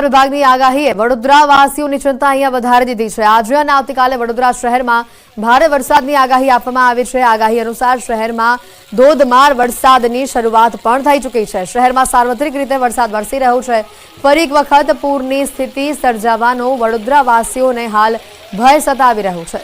હવામાન વિભાગની આગાહીએ વડોદરાવાસીઓની ચિંતા અહીંયા વધારી દીધી છે। આજે અને આવતીકાલે વડોદરા શહેરમાં ભારે વરસાદની આગાહી આપવામાં આવી છે। આગાહી અનુસાર શહેરમાં ધોધમાર વરસાદની શરૂઆત પણ થઈ ચૂકી છે। શહેરમાં સાર્વત્રિક રીતે વરસાદ વરસી રહ્યો છે। ફરી એક વખત પૂરની સ્થિતિ સર્જાવાનો વડોદરાવાસીઓને હાલ ભય સતાવી રહ્યો છે।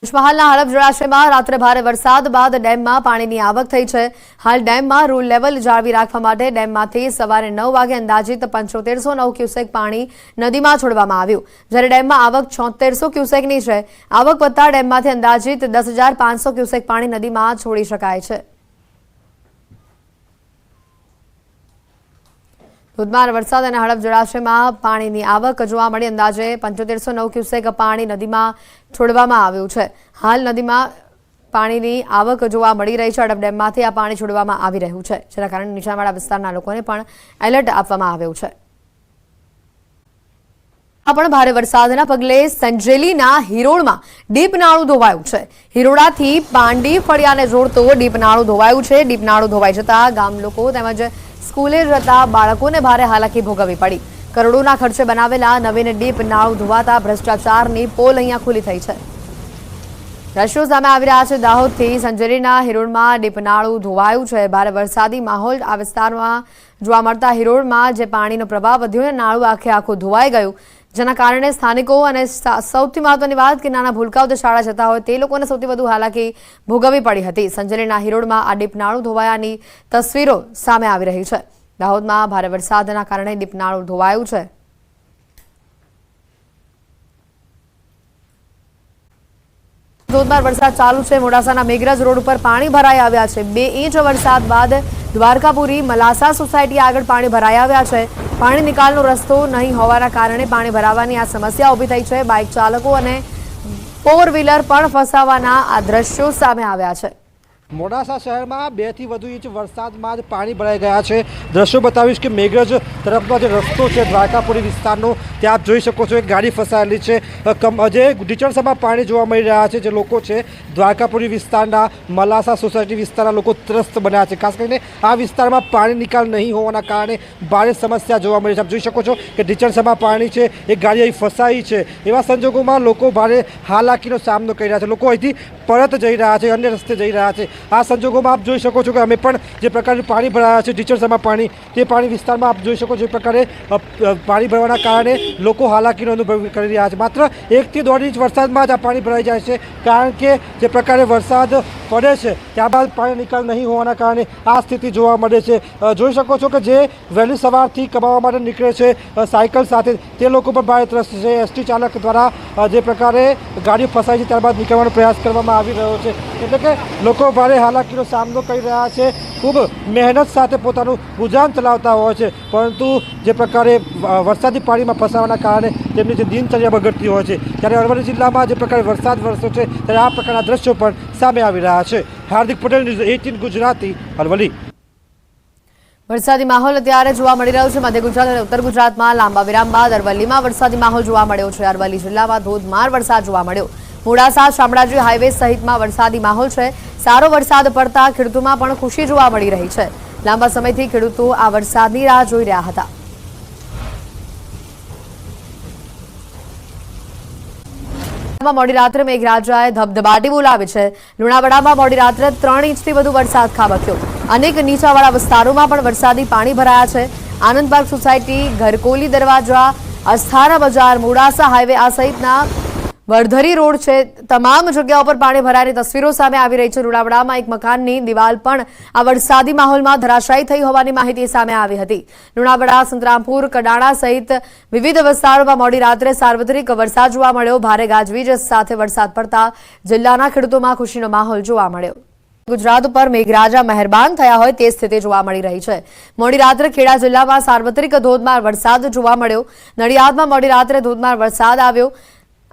પંચમહાલના હડપ જળાશયમાં રાત્રે ભારે વરસાદ બાદ ડેમમાં પાણીની આવક થઈ છે। હાલ ડેમમાં રૂલ લેવલ જાળવી રાખવા માટે ડેમમાંથી સવારે 9 વાગે અંદાજિત 7509 ક્યુસેક પાણી નદીમાં છોડવામાં આવ્યું, જ્યારે ડેમમાં આવક 7600 ક્યુસેકની છે। આવક વધતા ડેમમાંથી અંદાજિત 10500 ક્યુસેક પાણી નદીમાં છોડી શકાય છે। ધોધમાર વરસાદ અને હડપ જળાશયમાં પાણીની આવક જોવા મળી। અંદાજે 7509 ક્યુસેક પાણી નદીમાં છોડવામાં આવ્યું છે। હાલ નદીમાં પાણીની આવક જોવા મળી રહી છે। હડપ ડેમમાંથી આ પાણી છોડવામાં આવી રહ્યું છે, જેના કારણે નીચાણવાળા વિસ્તારના લોકોને પણ એલર્ટ આપવામાં આવ્યું છે। પણ ભારે વરસાદના પગલે સંજેલીના હિરોળમાં ડીપ નાળું ધોવાયું છે। હિરોડાથી પાંડી ફળિયાને જોડતો ડીપ નાળું ધોવાયું છે। ડીપ નાળું ધોવાઈ જતા ગામ લોકો તેમજ સ્કૂલે જતા બાળકોને ભારે હાલાકી ભોગવવી પડી। કરોડોના ખર્ચે બનાવેલા નવીન ડીપ નાળું ધોવાતા ભ્રષ્ટાચારની પોલ અહીંયા ખુલ્લી થઈ છે। દ્રશ્યો સામે આવી રહ્યા છે। દાહોદથી સંજેલીના હિરોળમાં ડીપ નાળું ધોવાયું છે। ભારે વરસાદી માહોલ આ વિસ્તારમાં જોવા મળતા હિરોળમાં જે પાણીનો પ્રવાહ વધ્યો અને નાળું આખું ધોવાઈ ગયું, જેના કારણે સ્થાનિકો અને સૌથી મહત્વની વાત કે નાના ભૂલકાઓ જે શાળા જતા હોય તે લોકોને સૌથી વધુ હાલાકી ભોગવવી પડી હતી। સંજેલીના હિરોળમાં આ ડીપ નાળું ધોવાયાની તસવીરો સામે આવી રહી છે। દાહોદમાં ભારે વરસાદના કારણે ડીપ નાળું ધોવાયું છે। ધોધમાર વરસાદ ચાલુ છે। મોડાસાના મેઘરજ રોડ ઉપર પાણી ભરાઈ આવ્યા છે। 2 ઇંચ વરસાદ બાદ દ્વારકાપુરી મલાસા સોસાયટી આગળ પાણી ભરાઈ આવ્યા છે। પાણી નિકાલનો રસ્તો નહીં હોવાના કારણે પાણી ભરાવાની આ સમસ્યા ઊભી થઈ છે। બાઇક ચાલકો અને 4 વ્હીલર પણ ફસાવાના આ દ્રશ્યો સામે આવ્યા છે। મોડાસા શહેરમાં 2 થી વધુ ઇંચ વરસાદમાં જ પાણી ભરાઈ ગયા છે। દ્રશ્યો બતાવીશ કે મેઘરજ તરફનો જે રસ્તો છે દ્વારકાપુરી વિસ્તારનો, ત્યાં આપ જોઈ શકો છો એક ગાડી ફસાયેલી છે। જે ઢીચણસામાં પાણી જોવા મળી રહ્યા છે। જે લોકો છે દ્વારકાપુરી વિસ્તારના મલાસા સોસાયટી વિસ્તારના લોકો ત્રસ્ત બન્યા છે। ખાસ કરીને આ વિસ્તારમાં પાણી નિકાલ નહીં હોવાના કારણે ભારે સમસ્યા જોવા મળી છે। આપ જોઈ શકો છો કે ઢીચણસામાં પાણી છે, એક ગાડી અહીં ફસાઈ છે। એવા સંજોગોમાં લોકો ભારે હાલાકીનો સામનો કરી રહ્યા છે। લોકો અહીંથી પરત જઈ રહ્યા છે, અન્ય રસ્તે જઈ રહ્યા છે। આ સંજોગોમાં આપ જોઈ શકો છો કે અમે પણ જે પ્રકારે પાણી ભરાયા છે ઢીચણસામાં પાણી, તે પાણી વિસ્તારમાં આપ જોઈ શકો છો એ પ્રકારે પાણી ભરવાના કારણે લોકો હાલાકીનો અનુભવ કરી રહ્યા છે। માત્ર 1 થી 1.5 ઇંચ વરસાદમાં જ આ પાણી ભરાઈ જાય છે, કારણ કે જે પ્રકારે વરસાદ પડે છે ત્યારબાદ પાણી નિકાલ નહીં હોવાના કારણે આ સ્થિતિ જોવા મળે છે। જોઈ શકો છો કે જે વહેલી સવારથી કમાવા માટે નીકળે છે સાયકલ સાથે, તે લોકો પણ ભારે ત્રસ્ત છે। એસટી ચાલક દ્વારા જે પ્રકારે ગાડી ફસાઈ છે ત્યારબાદ નીકળવાનો પ્રયાસ કરવામાં આવી રહ્યો છે, એટલે કે લોકો ભારે હાલાકીનો સામનો કરી રહ્યા છે। ખૂબ મહેનત સાથે પોતાનું ગુજરાન ચલાવતા હોય છે, પરંતુ જે પ્રકારે વરસાદી પાણીમાં ફસાવાના કારણે તેમની જે દિનચર્યા બગડતી હોય છે। ત્યારે અરવલ્લી જિલ્લામાં જે પ્રકારે વરસાદ વરસ્યો છે ત્યારે આ પ્રકારના દ્રશ્યો પણ સામે આવી રહ્યા છે। હાર્દિક પટેલ, ન્યૂઝ 18 ગુજરાતી, અરવલ્લી। વરસાદી માહોલ અત્યારે જોવા મળી રહ્યો છે। મધ્ય ગુજરાત અને ઉત્તર ગુજરાતમાં લાંબા વિરામ બાદ અરવલ્લીમાં વરસાદી માહોલ જોવા મળ્યો છે। અરવલ્લી જિલ્લામાં ધોધમાર વરસાદ જોવા મળ્યો। મોડાસા શામળાજી હાઈવે સહિતમાં વરસાદી માહોલ છે। સારો વરસાદ પડતા ખેડૂતોમાં પણ ખુશી જોવા મળી રહી છે। લાંબા સમયથી ખેડૂતો આ વરસાદની રાહ જોઈ રહ્યા હતા। મોડી રાત્રે મેઘરાજાએ ધબધબાટી બોલાવી છે। લુણાવાડામાં મોડી રાત્રે 3 ઇંચથી વધુ વરસાદ ખાબક્યો। અનેક નીચાવાળા વિસ્તારોમાં પણ વરસાદી પાણી ભરાયા છે। આનંદ પાર્ક સોસાયટી, ઘરકોલી દરવાજા, અસ્થાના બજાર, મોડાસા હાઈવે આ સહિતના વડધરી રોડ છે, તમામ જગ્યાઓ પર પાણી ભરાયાની તસવીરો સામે આવી રહી છે। લુણાવાડામાં એક મકાનની દિવાલ પણ આ વરસાદી માહોલમાં ધરાશાયી થઈ હોવાની માહિતી સામે આવી હતી। લુણાવાડા, સંતરામપુર, કડાણા સહિત વિવિધ વિસ્તારોમાં મોડી રાત્રે સાર્વત્રિક વરસાદ જોવા મળ્યો। ભારે ગાજવીજ સાથે વરસાદ પડતા જિલ્લાના ખેડૂતોમાં ખુશીનો માહોલ જોવા મળ્યો। ગુજરાત ઉપર મેઘરાજા મહેરબાન થયા હોય તે સ્થિતિ જોવા મળી રહી છે। મોડી રાત્રે ખેડા જિલ્લામાં સાર્વત્રિક ધોધમાર વરસાદ જોવા મળ્યો। નડિયાદમાં મોડી રાત્રે ધોધમાર વરસાદ આવ્યો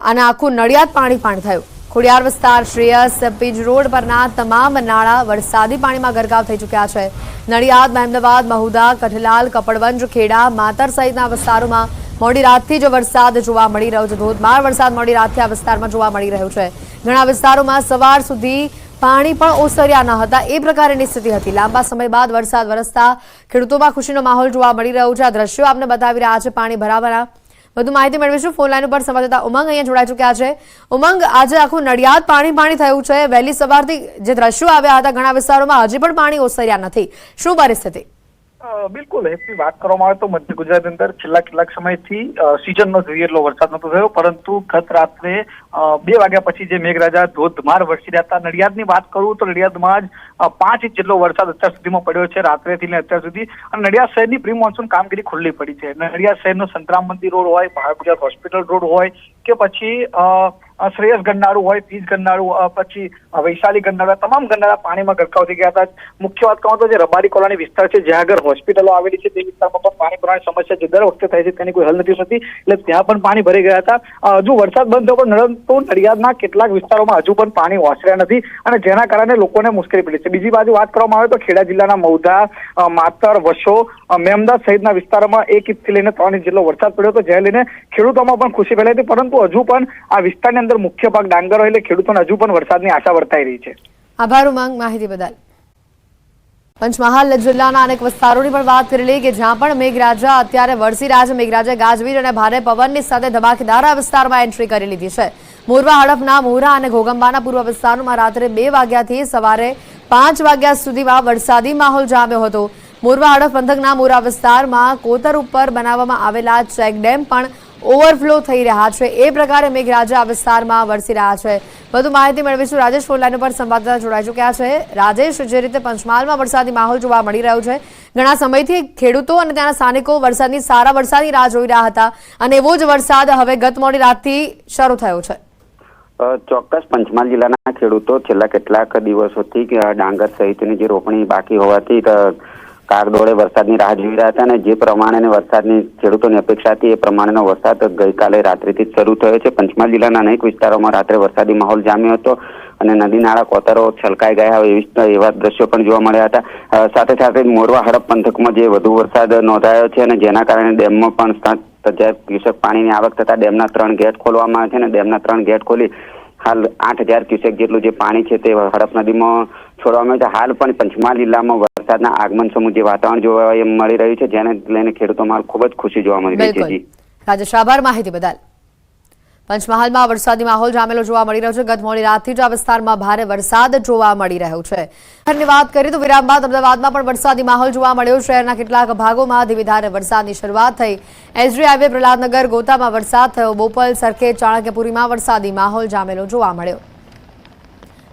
અને આખું નડિયાદ પાણી થયું। ખોડિયાર વિસ્તાર, શ્રેયસ, પીજ રોડ પરના તમામ નાળા વરસાદી પાણીમાં ગરકાવ થઈ ચૂક્યા છે। નડિયાદ, મહેમદાવાદ, મહુધા, કઠલાલ, કપડવંજ, ખેડા, માતર સહિતના વિસ્તારોમાં મોડી રાતથી જ વરસાદ જોવા મળી રહ્યો છે। ધોધમાર વરસાદ મોડી રાતથી આ વિસ્તારમાં જોવા મળી રહ્યો છે। ઘણા વિસ્તારોમાં સવાર સુધી પાણી પણ ઓસર્યા ન હતા, એ પ્રકારની સ્થિતિ હતી। લાંબા સમય બાદ વરસાદ વરસતા ખેડૂતોમાં ખુશીનો માહોલ જોવા મળી રહ્યો છે। આ દ્રશ્યો આપને બતાવી રહ્યા છે પાણી ભરાવાના। વધુ માહિતી મેળવીશું ફોન લાઈન ઉપર સંવાદદાતા ઉમંગ અહીંયા જોડાઈ ચૂક્યા છે। ઉમંગ, આજે આખું નડિયાદ પાણી થયું છે। વહેલી સવારથી જે દ્રશ્યો આવ્યા હતા ઘણા વિસ્તારોમાં હજી પણ પાણી ઓસર્યા નથી, શું પરિસ્થિતિ? બિલકુલ હેપી વાત કરવામાં આવે તો મધ્ય ગુજરાતની અંદર છેલ્લા કેટલાક સમયથી સિઝનનો જોઈએ એટલો વરસાદ નતો થયો, પરંતુ ગત રાત્રે 2 વાગ્યા પછી જે મેઘરાજા ધોધમાર વરસી રહ્યા હતા। નડિયાદની વાત કરું તો નડિયાદમાં જ 5 ઇંચ જેટલો વરસાદ અત્યાર સુધીમાં પડ્યો છે, રાત્રેથી ને અત્યાર સુધી। અને નડિયાદ શહેરની પ્રી મોન્સૂન કામગીરી ખુલ્લી પડી છે। નડિયાદ શહેરનો સંતરામ મંદિર રોડ હોય, ભારત ગુજરાત હોસ્પિટલ રોડ હોય કે પછી શ્રેયસ ગન્નાળું હોય, પીજ ગન્નાળું, પછી વૈશાલી ગન્નાળા, તમામ ગન્નાળા પાણીમાં ગરકાવ થઈ ગયા હતા। મુખ્ય વાત કહું તો જે રબારી કોલોની વિસ્તાર છે, જ્યાં આગળ હોસ્પિટલો આવેલી છે, તે વિસ્તારમાં પણ પાણી ભરાવાની સમસ્યા જે દર વખતે થાય છે તેની કોઈ હલ નથી થતી, એટલે ત્યાં પણ પાણી ભરાઈ ગયા હતા। હજુ વરસાદ બંધ થયો પણ નડિયાદના કેટલાક વિસ્તારોમાં હજુ પણ પાણી ઓસર્યા નથી અને જેના કારણે લોકોને મુશ્કેલી પડી છે। બીજી બાજુ વાત કરવામાં આવે તો ખેડા જિલ્લાના મૌધા, માતર, વસો, મેમદાદ સહિતના વિસ્તારોમાં 1 ઇંચથી લઈને 3 ઇંચ જેટલો વરસાદ પડ્યો હતો, જેને લઈને ખેડૂતોમાં પણ ખુશી ફેલાઈ હતી, પરંતુ હજુ પણ આ વિસ્તારની અંદર મુખ્ય પાક ડાંગર હોય એટલે ખેડૂતોને હજુ પણ વરસાદની આશા વર્તાઈ રહી છે। આભાર ઉમંગ માહિતી બદલ। પંચમહાલ જિલ્લાના અનેક વિસ્તારોની પણ વાત કરી લઈએ કે જ્યાં પણ મેઘરાજા અત્યારે વરસી રહ્યા છે। મેઘરાજા ગાજવીજ અને ભારે પવનની સાથે ધમાકેદાર આ વિસ્તારમાં એન્ટ્રી કરી લીધી છે। મોરવા હડફના મોરા અને ઘોગંબાના પૂર્વ વિસ્તારોમાં રાત્રે 2 વાગ્યાથી સવારે 5 વાગ્યા સુધીમાં વરસાદી માહોલ જામ્યો હતો। મોરવા હડફ પંથકના મોરા વિસ્તારમાં કોતર ઉપર બનાવવામાં આવેલા ચેકડેમ પણ ઓવરફ્લો થઈ રહ્યા છે, એ પ્રકારે મેઘરાજા આ વિસ્તારમાં વરસી રહ્યા છે। વધુ માહિતી મેળવીશું રાજેશ ફોન લાઈન ઉપર સંવાદદાતા જોડાઈ ચૂક્યા છે। રાજેશ, જે રીતે પંચમહાલમાં વરસાદી માહોલ જોવા મળી રહ્યો છે, ઘણા સમયથી ખેડૂતો અને ત્યાંના સ્થાનિકો સારા વરસાદની રાહ જોઈ રહ્યા હતા અને એવો જ વરસાદ હવે ગત મોડી રાતથી શરૂ થયો છે। ચોક્કસ પંચમહાલ જિલ્લાના ખેડૂતો છેલ્લા કેટલાક દિવસોથી ડાંગર સહિતની જે રોપણી બાકી હોવાથી કાગડોળે વરસાદની રાહ જોઈ રહ્યા હતા અને જે પ્રમાણે વરસાદની ખેડૂતોની અપેક્ષા હતી એ પ્રમાણેનો વરસાદ ગઈકાલે રાત્રિથી જ શરૂ થયો છે। પંચમહાલ જિલ્લાના અનેક વિસ્તારોમાં રાત્રે વરસાદી માહોલ જામ્યો હતો અને નદી નાળા કોતરો છલકાઈ ગયા એવા દ્રશ્યો પણ જોવા મળ્યા હતા। સાથે સાથે મોરવા હડપ પંથકમાં જે વધુ વરસાદ નોંધાયો છે અને જેના કારણે ડેમમાં પણ 7,000 ક્યુસેક પાણીની આવક થતા ડેમના 3 ગેટ ખોલવામાં આવે છે અને ડેમના 3 ગેટ ખોલી હાલ 8,000 ક્યુસેક જેટલું જે પાણી છે તે હડપ નદીમાં છોડવામાં આવ્યું છે। હાલ પણ પંચમહાલ જિલ્લામાં વરસાદના આગમન સમૂહ જે વાતાવરણ જોવા મળી રહ્યું છે, જેને લઈને ખેડૂતોમાં ખૂબ જ ખુશી જોવા મળી રહી છે। રાજેશ, આભાર માહિતી બદલ। પંચમહાલમાં વરસાદી માહોલ જામેલો જોવા મળી રહ્યો છે। ગત મોડી રાતથી જ આ વિસ્તારમાં ભારે વરસાદ જોવા મળી રહ્યો છે। શહેરની વાત કરીએ તો વિરામ બાદ અમદાવાદમાં પણ વરસાદી માહોલ જોવા મળ્યો। શહેરના કેટલાક ભાગોમાં ધીમી ધારે વરસાદની શરૂઆત થઈ। એસજી હાઈવે પ્રહલાદનગર ગોતામાં વરસાદ થયો। બોપલ, સરખેજ, ચાણક્યપુરીમાં વરસાદી માહોલ જામેલો જોવા મળ્યો।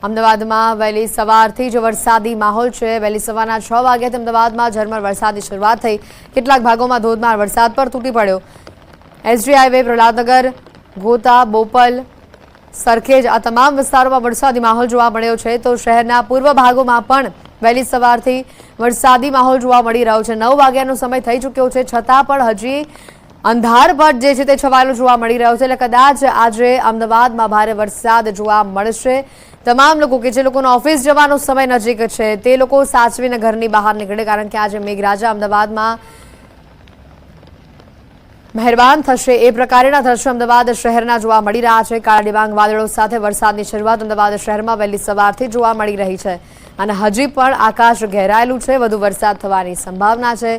અમદાવાદમાં વહેલી સવારથી જ વરસાદી માહોલ છે। વહેલી સવારના 6 વાગ્યાથી અમદાવાદમાં ઝરમર વરસાદની શરૂઆત થઈ। કેટલાક ભાગોમાં ધોધમાર વરસાદ પર તૂટી પડ્યો। એસજી હાઈવે પ્રહલાદનગર, ગોતા, બોપલ, સરખેજ આ તમામ વિસ્તારોમાં વરસાદી માહોલ જોવા મળ્યો છે। તો શહેરના પૂર્વ ભાગોમાં પણ વહેલી સવારથી વરસાદી માહોલ જોવા મળી રહ્યો છે। 9 વાગ્યાનો સમય થઈ ચૂક્યો છે, છતાં પણ હજી અંધારપટ જે છે તે છવાયેલો જોવા મળી રહ્યો છે, એટલે કદાચ આજે અમદાવાદમાં ભારે વરસાદ જોવા મળશે। તમામ લોકો કે જે લોકોનો ઓફિસ જવાનો સમય નજીક છે તે લોકો સાચવીને ઘરની બહાર નીકળે, કારણ કે આજે મેઘરાજા અમદાવાદમાં મહેરબાન થશે એ પ્રકારના દ્રશ્યો અમદાવાદ શહેરના જોવા મળી રહ્યા છે। કાળા ડિબાંગ વાદળો સાથે વરસાદની શરૂઆત અમદાવાદ શહેરમાં વહેલી સવારથી જોવા મળી રહી છે અને હજી પણ આકાશ ઘેરાયેલું છે। વધુ વરસાદ થવાની સંભાવના છે।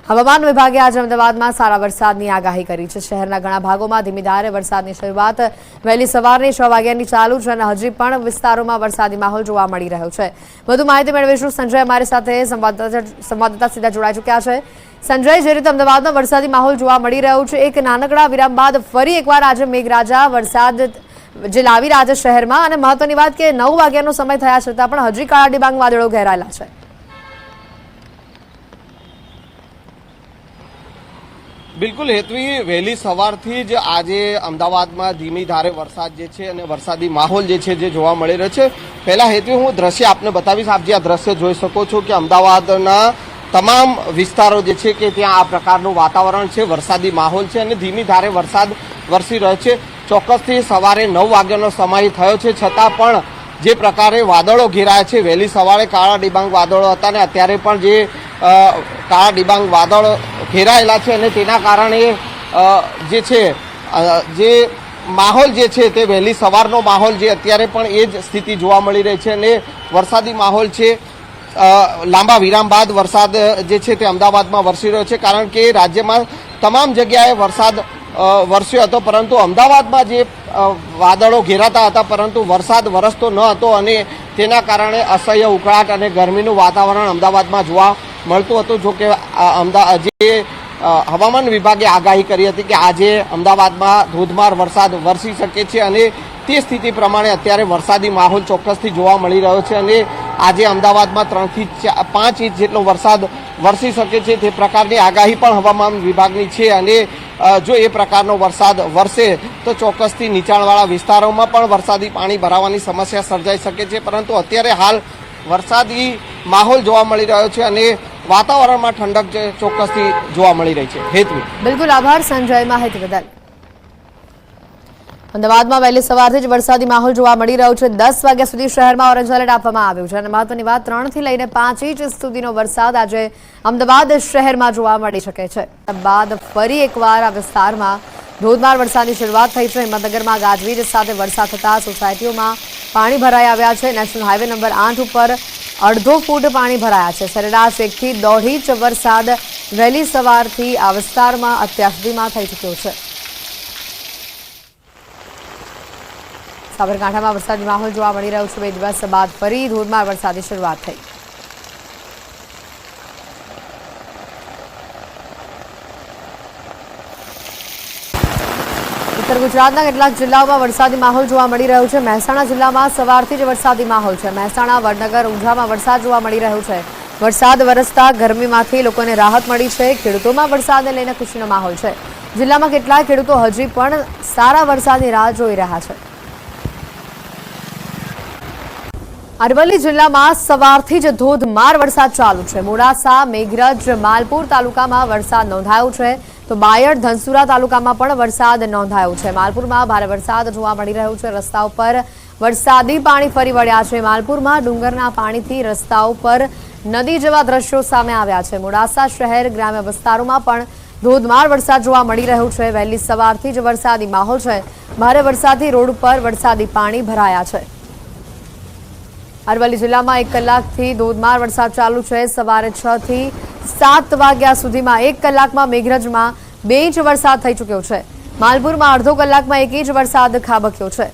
હવામાન વિભાગે આજે અમદાવાદમાં સારા વરસાદની આગાહી કરી છે। શહેરના ઘણા ભાગોમાં ધીમી ધારે વરસાદની શરૂઆત વહેલી સવારની 6 વાગ્યાની ચાલુ છે અને હજી પણ વિસ્તારોમાં વરસાદી માહોલ જોવા મળી રહ્યો છે। વધુ માહિતી મેળવીશું। સંજય અમારી સાથે સંવાદદાતા સીધા જોડાઈ ચૂક્યા છે। સંજય, જે રીતે અમદાવાદમાં વરસાદી માહોલ જોવા મળી રહ્યો છે, એક નાનકડા વિરામ બાદ ફરી એકવાર આજે મેઘરાજા વરસાદ જે લાવી રહ્યા છે શહેરમાં, અને મહત્વની વાત કે 9 વાગ્યાનો સમય થયા છતાં પણ હજી કાળા ડિબાંગ વાદળો ઘેરાયેલા છે। બિલકુલ હેતવી, વહેલી સવારથી જ આજે અમદાવાદમાં ધીમી ધારે વરસાદ જે છે અને વરસાદી માહોલ જે છે જે જોવા મળી રહ્યો છે। પહેલા હેતવી હું દ્રશ્ય આપને બતાવીશ। આપ જે આ દ્રશ્ય જોઈ શકો છો કે અમદાવાદના તમામ વિસ્તારો જે છે કે ત્યાં આ પ્રકારનું વાતાવરણ છે, વરસાદી માહોલ છે અને ધીમી ધારે વરસાદ વરસી રહ્યો છે। ચોક્કસથી સવારે 9 વાગ્યાનો સમય થયો છે, છતાં પણ જે પ્રકારે વાદળો ઘેરાયા છે, વહેલી સવારે કાળા ડિબાંગ વાદળો હતા અને અત્યારે પણ જે કાળા ડિબાંગ વાદળો ઘેરાયેલા છે અને તેના કારણે જે છે જે માહોલ જે છે તે વહેલી સવારનો માહોલ જે અત્યારે પણ એ જ સ્થિતિ જોવા મળી રહી છે અને વરસાદી માહોલ છે. લાંબા વિરામ બાદ વરસાદ જે છે તે અમદાવાદમાં વરસી રહ્યો છે, કારણ કે રાજ્યમાં તમામ જગ્યાએ વરસાદ વરસ્યો હતો, પરંતુ અમદાવાદમાં જે વાદળો ઘેરાતા હતા પરંતુ વરસાદ વરસતો ન હતો અને તેના કારણે અસહ્ય ઉકળાટ અને ગરમીનું વાતાવરણ અમદાવાદમાં જોવા મળતું હતું. જો કે જે હવામાન વિભાગે આગાહી કરી હતી કે આજે અમદાવાદમાં ધોધમાર વરસાદ વરસી શકે છે અને તે સ્થિતિ પ્રમાણે અત્યારે વરસાદી માહોલ ચોક્કસથી જોવા મળી રહ્યો છે અને આજે અમદાવાદમાં 3 થી 5 ઇંચ જેટલો વરસાદ વરસી શકે છે તે પ્રકારની આગાહી પણ હવામાન વિભાગની છે. અને જો એ પ્રકારનો વરસાદ વરસે તો ચોક્કસથી નીચાણવાળા વિસ્તારોમાં પણ વરસાદી પાણી ભરાવાની સમસ્યા સર્જાઈ શકે છે, પરંતુ અત્યારે હાલ વરસાદી માહોલ જોવા મળી રહ્યો છે અને વાતાવરણમાં ઠંડક ચોક્કસથી જોવા મળી રહી છે. હેતવી. બિલકુલ આભાર સંજય, માહિતી બદલ. અમદાવાદમાં વહેલી સવારથી જ વરસાદી માહોલ જોવા મળી રહ્યો છે. 10 વાગ્યા સુધી શહેરમાં ઓરેન્જ એલર્ટ આપવામાં આવ્યું છે અને મહત્વની વાત 3 થી લઈને 5 ઇંચ સુધીનો વરસાદ આજે અમદાવાદ શહેરમાં જોવા મળી શકે છે. બાદ ફરી એકવાર આ વિસ્તારમાં ધોધમાર વરસાદની શરૂઆત થઈ છે. હિંમતનગરમાં ગાજવીજ સાથે વરસાદ થતા સોસાયટીઓમાં પાણી ભરાઈ આવ્યા છે. નેશનલ હાઈવે નંબર 8 ઉપર 1.5 ફૂટ પાણી ભરાયા છે. સરેરાશ 1 થી 1.5 ઇંચ વરસાદ વહેલી સવારથી આ વિસ્તારમાં અત્યાર સુધીમાં થઈ ચૂક્યો છે. સાબરકાંઠામાં વરસાદી માહોલ જોવા મળી રહ્યો છે. 2 દિવસ બાદ ફરી ધોધમાર વરસાદની શરૂઆત થઈ. ઉત્તર ગુજરાતના કેટલાક જિલ્લાઓમાં વરસાદી માહોલ જોવા મળી રહ્યો છે. મહેસાણા જિલ્લામાં સવારથી જ વરસાદી માહોલ છે. મહેસાણા, વડનગર, ઊંઝામાં વરસાદ જોવા મળી રહ્યો છે. વરસાદ વરસતા ગરમીમાંથી લોકોને રાહત મળી છે. ખેડૂતોમાં વરસાદને લઈને ખુશીનો માહોલ છે. જિલ્લામાં કેટલાક ખેડૂતો હજી પણ સારા વરસાદની રાહ જોઈ રહ્યા છે. અરવલ્લી જિલ્લામાં સવારથી જ ધોધમાર વરસાદ ચાલુ છે. મોડાસા, મેઘરજ, માલપુર તાલુકામાં વરસાદ નોંધાયો છે તો બાયડ, ધનસુરા તાલુકામાં પણ વરસાદ નોંધાયો છે. માલપુરમાં ભારે વરસાદ જોવા મળી રહ્યો છે. રસ્તા ઉપર વરસાદી પાણી ફરી વળ્યા છે. માલપુરમાં ડુંગરના પાણીથી રસ્તા ઉપર નદી જેવા દ્રશ્યો સામે આવ્યા છે. મોડાસા શહેર, ગ્રામ્ય વિસ્તારોમાં પણ ધોધમાર વરસાદ જોવા મળી રહ્યો છે. વહેલી સવારથી જ વરસાદી માહોલ છે. ભારે વરસાદથી રોડ ઉપર વરસાદી પાણી ભરાયા છે. અરવલ્લી જિલ્લામાં 1 કલાકથી ધોધમાર વરસાદ ચાલુ છે. સવારે 6 થી 7 વાગ્યા સુધીમાં 1 કલાકમાં મેઘરજમાં 2 ઇંચ વરસાદ થઈ ચૂક્યો છે. માલપુરમાં અડધો કલાકમાં 1 ઇંચ વરસાદ ખાબક્યો છે.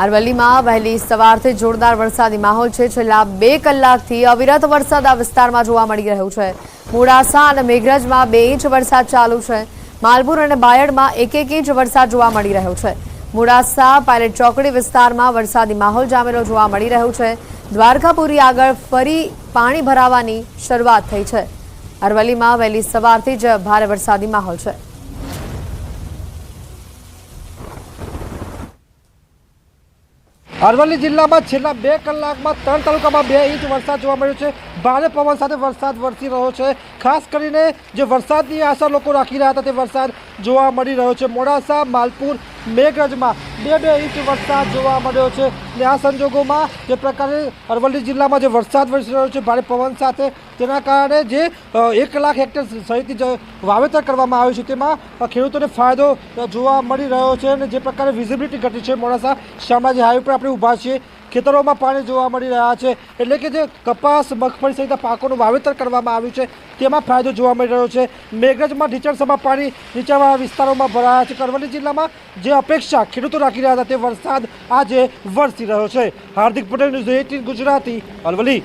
અરવલ્લીમાં વહેલી સવારથી જોરદાર વરસાદી માહોલ છે. છેલ્લા 2 કલાકથી અવિરત વરસાદ આ વિસ્તારમાં જોવા મળી રહ્યો છે. મોડાસા અને મેઘરજમાં 2 ઇંચ વરસાદ ચાલુ છે. માલપુર અને બાયડમાં 1-1 ઇંચ વરસાદ જોવા મળી રહ્યો છે. મોડાસા પાયલટ ચોકડી વિસ્તારમાં વરસાદી માહોલ જામેલો જોવા મળી રહ્યો છે. દ્વારકાપુરી આગળ ફરી પાણી ભરાવાની શરૂઆત થઈ છે. અરવલ્લીમાં વહેલી સવારથી જ ભારે વરસાદી માહોલ છે. અરવલ્લી જિલ્લામાં છેલ્લા 2 કલાકમાં 3 તાલુકામાં 2 ઇંચ વરસાદ જોવા મળ્યો છે. ભારે પવન સાથે વરસાદ વરસી રહ્યો છે. ખાસ કરીને જે વરસાદની આશા લોકો રાખી રહ્યા હતા તે વરસાદ જોવા મળી રહ્યો છે. મોડાસા, માલપુર, મેઘરજમાં 2-2 ઇંચ વરસાદ જોવા મળ્યો છે. અને આ સંજોગોમાં જે પ્રકારે અરવલ્લી જિલ્લામાં જે વરસાદ વરસી રહ્યો છે ભારે પવન સાથે, તેના કારણે જે 1 લાખ હેક્ટર સહિતની વાવેતર કરવામાં આવ્યું છે તેમાં ખેડૂતોને ફાયદો જોવા મળી રહ્યો છે. અને જે પ્રકારે વિઝિબિલિટી ઘટી છે, મોડાસા શામળાજી હાઈવે પર આપણે ઊભા છીએ, ખેતરોમાં પાણી જોવા મળી રહ્યા છે. એટલે કે જે કપાસ, મગફળી સહિતના પાકોનું વાવેતર કરવામાં આવ્યું છે તેમાં ફાયદો જોવા મળી રહ્યો છે. મેઘરજમાં ઢીચણસમાં પાણી નીચાણવાળા વિસ્તારોમાં ભરાયા છે. અરવલ્લી જિલ્લામાં જે અપેક્ષા ખેડૂતો રાખી રહ્યા હતા તે વરસાદ આજે વરસી રહ્યો છે. હાર્દિક પટેલ, ન્યૂઝ 18 ગુજરાતી, અરવલ્લી.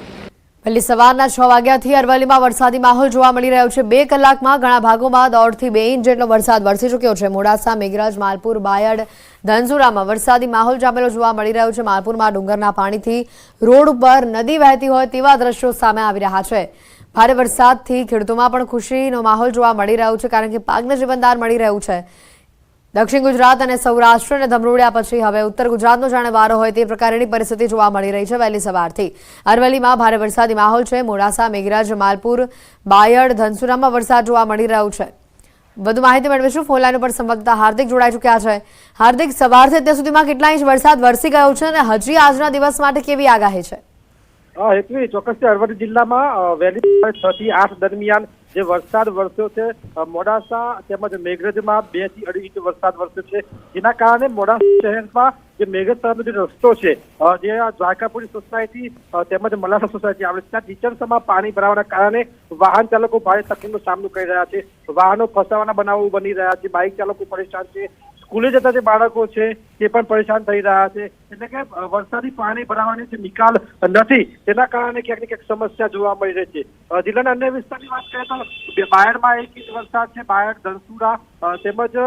વહેલી સવારના 6 વાગ્યાથી અરવલ્લીમાં વરસાદી માહોલ જોવા મળી રહ્યો છે. 2 કલાકમાં ઘણા ભાગોમાં 1.5 થી 2 ઇંચ જેટલો વરસાદ વરસી ચૂક્યો છે. મોડાસા, મેઘરજ, માલપુર, બાયડ, ધનસુરામાં વરસાદી માહોલ જામેલો જોવા મળી રહ્યો છે. માલપુરમાં ડુંગરના પાણીથી રોડ ઉપર નદી વહેતી હોય તેવા દ્રશ્યો સામે આવી રહ્યા છે. ભારે વરસાદથી ખેડૂતોમાં પણ ખુશીનો માહોલ જોવા મળી રહ્યો છે, કારણ કે પાકને જીવનદાન મળી રહ્યું છે. દક્ષિણ ગુજરાત અને સૌરાષ્ટ્રને ધમરોડ્યા પછી હવે ઉત્તર ગુજરાતનો જાણે વારો હોય તે પ્રકારની પરિસ્થિતિ જોવા મળી રહી છે. વહેલી સવારથી અરવલ્લીમાં ભારે વરસાદી માહોલ છે. મોડાસા, મેઘરજ, માલપુર, બાયડ, ધનસુરામાં વરસાદ જોવા મળી રહ્યો છે. વધુ માહિતી મેળવીશું. ફોન લાઈન ઉપર સંવાદદાતા હાર્દિક જોડાઈ ચૂક્યા છે. હાર્દિક, સવારથી અત્યાર સુધીમાં કેટલા ઇંચ વરસાદ વરસી ગયો છે અને હજી આજના દિવસ માટે કેવી આગાહી છે? હેતવી, ચોક્કસથી અરવલ્લી જિલ્લામાં વહેલી 6 થી 8 દરમિયાન જે વરસાદ વરસ્યો છે મોડાસા તેમજ મેઘરજમાં 2 થી 2.5 ઇંચ વરસાદ વરસ્યો છે, જેના કારણે મોડાસા શહેરમાં જે મેઘરજ તરફનો જે રસ્તો છે, જે દ્વારકાપુરી સોસાયટી તેમજ મલાસા સોસાયટી આવે છે, ત્યાં નીચાણમાં પાણી ભરાવાના કારણે વાહન ચાલકો ભારે તકલીફનો સામનો કરી રહ્યા છે. વાહનો ફસાવાના બનાવો બની રહ્યા છે, બાઇક ચાલકો પરેશાન છે, સ્કૂલે જતા જે બાળકો છે તે પણ પરેશાન થઈ રહ્યા છે. એટલે કે વરસાદી પાણી ભરાવાની જે નિકાલ નથી તેના કારણે ક્યાંક ને ક્યાંક સમસ્યા જોવા મળી રહી છે. જિલ્લાના અન્ય વિસ્તારની વાત કરીએ તો બાયડમાં 1 ઇંચ વરસાદ છે, બાયડ, ધનસુરા તેમજ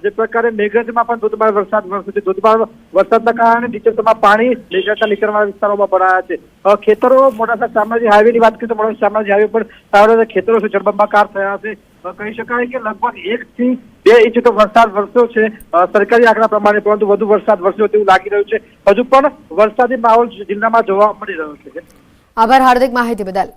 જે પ્રકારે મેઘરજમાં પણ ધોધમાર વરસાદ વરસ્યો છે. ધોધમાર વરસાદના કારણે નીચાણમાં પાણી મેઘરજના નીચાણવાળા વિસ્તારોમાં ભરાયા છે. ખેતરો મોડાસા શામળાજી હાઈવેની વાત કરીએ તો મોડાસા શામળાજી હાઈવે પર સારા ખેતરો છે જળબંબાકાર થયા છે. કહી શકાય કે લગભગ 1 થી 2 ઇંચ તો વરસાદ વરસ્યો છે સરકારી આંકડા પ્રમાણે, પરંતુ વધુ વરસાદ વરસ્યો તેવું લાગી રહ્યું છે. હજુ પણ વરસાદી માહોલ જિલ્લામાં જોવા મળી રહ્યો છે. આભાર હાર્દિક, માહિતી બદલ.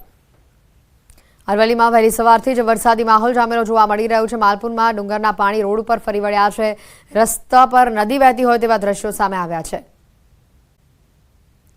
અરવલ્લીમાં વહેલી સવારથી જ વરસાદી માહોલ જામેલો જોવા મળી રહ્યો છે. માલપુરમાં ડુંગરના પાણી રોડ ઉપર ફરી વળ્યા છે. રસ્તા પર નદી વહેતી હોય તેવા દ્રશ્યો સામે આવ્યા છે.